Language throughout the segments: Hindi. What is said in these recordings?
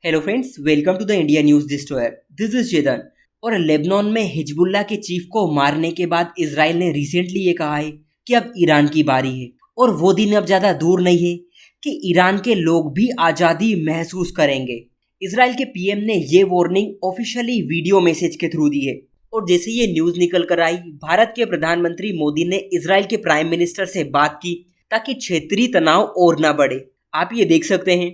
Hello friends, welcome to the India news destroyer. This is Chetan. और लेबनान में हिजबुल्ला के चीफ को मारने के बाद इजराइल ने रिसेंटली ये कहा है कि अब ईरान की बारी है और वो दिन अब ज्यादा दूर नहीं है कि ईरान के लोग भी आजादी महसूस करेंगे। इजराइल के पीएम ने ये वार्निंग ऑफिशियली वीडियो मैसेज के थ्रू दी है। और जैसे ये न्यूज निकल कर आई, भारत के प्रधानमंत्री मोदी ने इजराइल के प्राइम मिनिस्टर से बात की ताकि क्षेत्रीय तनाव और ना बढ़े। आप ये देख सकते हैं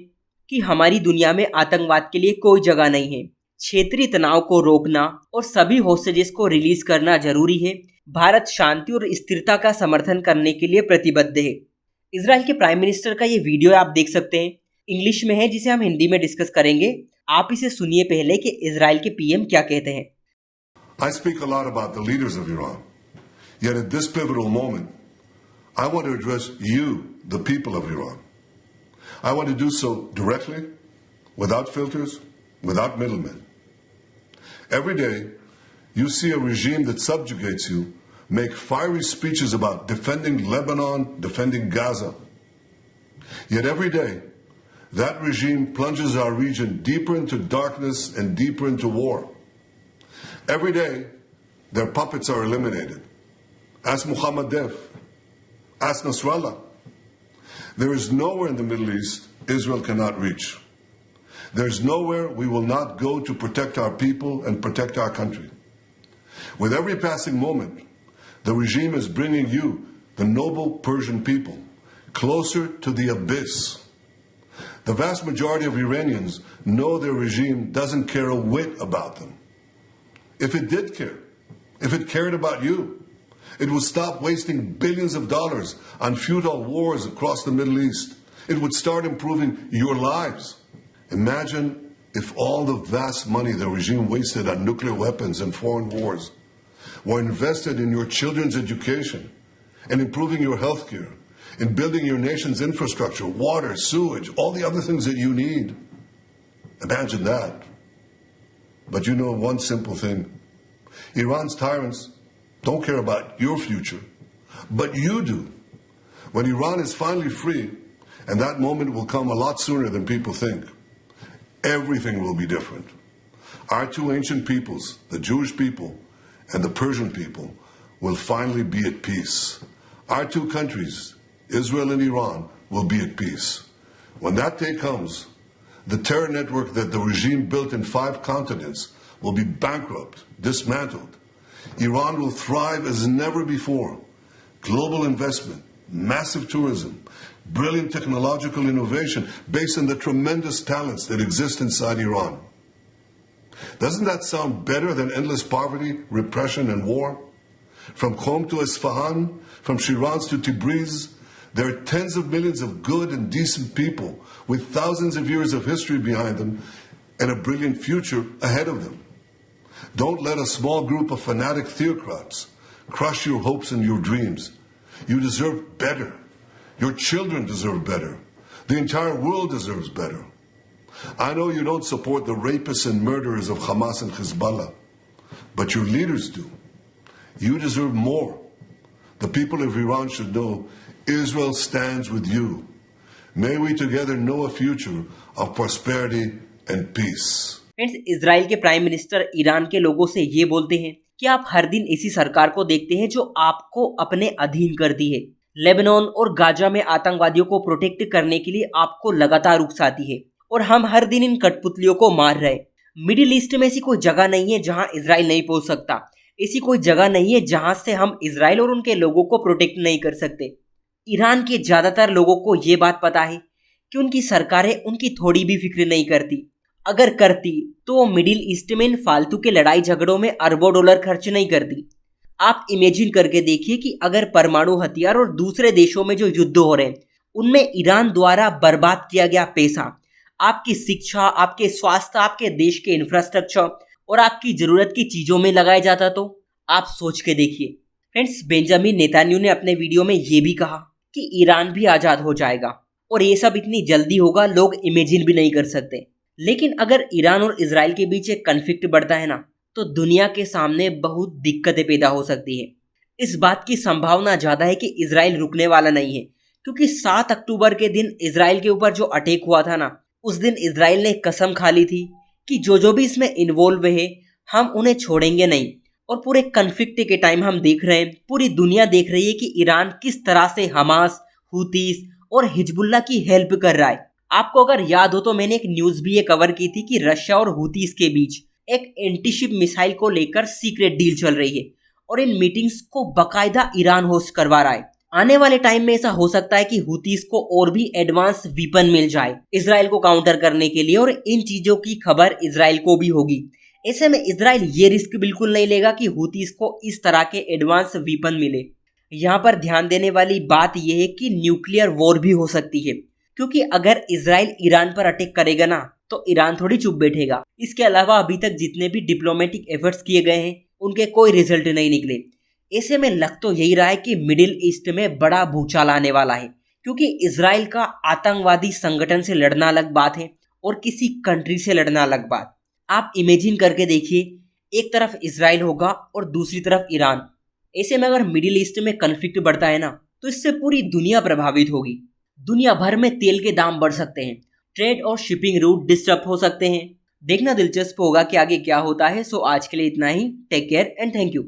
कि हमारी दुनिया में आतंकवाद के लिए कोई जगह नहीं है। क्षेत्रीय तनाव को रोकना और सभी होस्टेजेस को रिलीज करना जरूरी है। भारत शांति और स्थिरता का समर्थन करने के लिए प्रतिबद्ध है। इजराइल के प्राइम मिनिस्टर का ये वीडियो आप देख सकते हैं, इंग्लिश में है, जिसे हम हिंदी में डिस्कस करेंगे। आप इसे सुनिए पहले कि इजराइल के पीएम क्या कहते हैं। I speak a lot about the leaders of Iran. Yet at this pivotal moment, I want to address you, the people of Iran. I want to do so directly, without filters, without middlemen. Every day, you see a regime that subjugates you make fiery speeches about defending Lebanon, defending Gaza. Yet every day, that regime plunges our region deeper into darkness and deeper into war. Every day, their puppets are eliminated. Ask Mohammed Deif. Ask Nasrallah. There is nowhere in the Middle East Israel cannot reach. There is nowhere we will not go to protect our people and protect our country. With every passing moment, the regime is bringing you, the noble Persian people, closer to the abyss. The vast majority of Iranians know their regime doesn't care a whit about them. If it did care, if it cared about you, it would stop wasting billions of dollars on futile wars across the Middle East. It would start improving your lives. Imagine if all the vast money the regime wasted on nuclear weapons and foreign wars were invested in your children's education and improving your health care, in building your nation's infrastructure, water, sewage, all the other things that you need. Imagine that. But you know one simple thing. Iran's tyrants don't care about your future, but you do. When Iran is finally free, and that moment will come a lot sooner than people think, everything will be different. Our two ancient peoples, the Jewish people and the Persian people, will finally be at peace. Our two countries, Israel and Iran, will be at peace. When that day comes, the terror network that the regime built in 5 continents will be bankrupt, dismantled. Iran will thrive as never before. Global investment, massive tourism, brilliant technological innovation based on the tremendous talents that exist inside Iran. Doesn't that sound better than endless poverty, repression, and war? From Qom to Isfahan, from Shiraz to Tabriz, there are tens of millions of good and decent people with thousands of years of history behind them and a brilliant future ahead of them. Don't let a small group of fanatic theocrats crush your hopes and your dreams. You deserve better. Your children deserve better. The entire world deserves better. I know you don't support the rapists and murderers of Hamas and Hezbollah, but your leaders do. You deserve more. The people of Iran should know Israel stands with you. May we together know a future of prosperity and peace. Friends, Israel के प्राइम मिनिस्टर ईरान के लोगों से ये बोलते हैं कि आप हर दिन ऐसी सरकार को देखते हैं जो आपको अपने अधीन करती है। लेबनान और गाजा में आतंकवादियों को प्रोटेक्ट करने के लिए आपको लगातार उकसाती है और हम हर दिन इन कठपुतलियों को मार रहे हैं। मिडिल ईस्ट में ऐसी कोई जगह नहीं है जहां इजराइल नहीं पहुंच सकता। ऐसी कोई जगह नहीं है जहां से हम इजराइल और उनके लोगों को प्रोटेक्ट नहीं कर सकते। ईरान के ज्यादातर लोगों को ये बात पता है कि उनकी सरकारें उनकी थोड़ी भी फिक्र नहीं करती। अगर करती तो वो मिडिल ईस्ट में इन फालतू के लड़ाई झगड़ों में अरबों डॉलर खर्च नहीं करती। आप इमेजिन करके देखिए कि अगर परमाणु हथियार और दूसरे देशों में जो युद्ध हो रहे हैं उनमें ईरान द्वारा बर्बाद किया गया पैसा आपकी शिक्षा, आपके स्वास्थ्य, आपके देश के इंफ्रास्ट्रक्चर और आपकी जरूरत की चीजों में लगाया जाता तो आप सोच के देखिए। फ्रेंड्स, बेंजामिन नेतान्याहू ने अपने वीडियो में ये भी कहा कि ईरान भी आजाद हो जाएगा और ये सब इतनी जल्दी होगा लोग इमेजिन भी नहीं कर सकते। लेकिन अगर ईरान और इजराइल के बीच एक कन्फ्लिक्ट बढ़ता है ना, तो दुनिया के सामने बहुत दिक्कतें पैदा हो सकती है। इस बात की संभावना ज्यादा है कि इजराइल रुकने वाला नहीं है, क्योंकि 7 अक्टूबर के दिन इजराइल के ऊपर जो अटैक हुआ था ना, उस दिन इजराइल ने कसम खा ली थी कि जो भी इसमें इन्वॉल्व है हम उन्हें छोड़ेंगे नहीं। और पूरे कन्फ्लिक्ट के टाइम हम देख रहे हैं, पूरी दुनिया देख रही है कि ईरान किस तरह से हमास, हुतीस और हिजबुल्ला की हेल्प कर रहा है। आपको अगर याद हो तो मैंने एक न्यूज भी ये कवर की थी कि रशिया और हुतीस के बीच एक एंटीशिप मिसाइल को लेकर सीक्रेट डील चल रही है और इन मीटिंग्स को बकायदा ईरान होस्ट करवा रहा है। आने वाले टाइम में ऐसा हो सकता है कि हुतीस को और भी एडवांस वीपन मिल जाए इजराइल को काउंटर करने के लिए, और इन चीजों की खबर इजराइल को भी होगी। ऐसे में इजराइल ये रिस्क बिल्कुल नहीं लेगा कि हुतीस को इस तरह के एडवांस वीपन मिले। यहाँ पर ध्यान देने वाली बात यह है कि न्यूक्लियर वॉर भी हो सकती है, क्योंकि अगर इजराइल ईरान पर अटैक करेगा ना तो ईरान थोड़ी चुप बैठेगा। इसके अलावा अभी तक जितने भी डिप्लोमेटिक एफर्ट्स किए गए हैं उनके कोई रिजल्ट नहीं निकले। ऐसे में लग तो यही रहा है कि मिडिल ईस्ट में बड़ा भूचाल आने वाला है, क्योंकि इजराइल का आतंकवादी संगठन से लड़ना अलग बात है और किसी कंट्री से लड़ना अलग बात। आप इमेजिन करके देखिए, एक तरफ इजराइल होगा और दूसरी तरफ ईरान। ऐसे में अगर मिडिल ईस्ट में कन्फ्लिक्ट बढ़ता है ना तो इससे पूरी दुनिया प्रभावित होगी। दुनिया भर में तेल के दाम बढ़ सकते हैं, ट्रेड और शिपिंग रूट डिस्टर्ब हो सकते हैं। देखना दिलचस्प होगा कि आगे क्या होता है। सो आज के लिए इतना ही। Take care and thank you.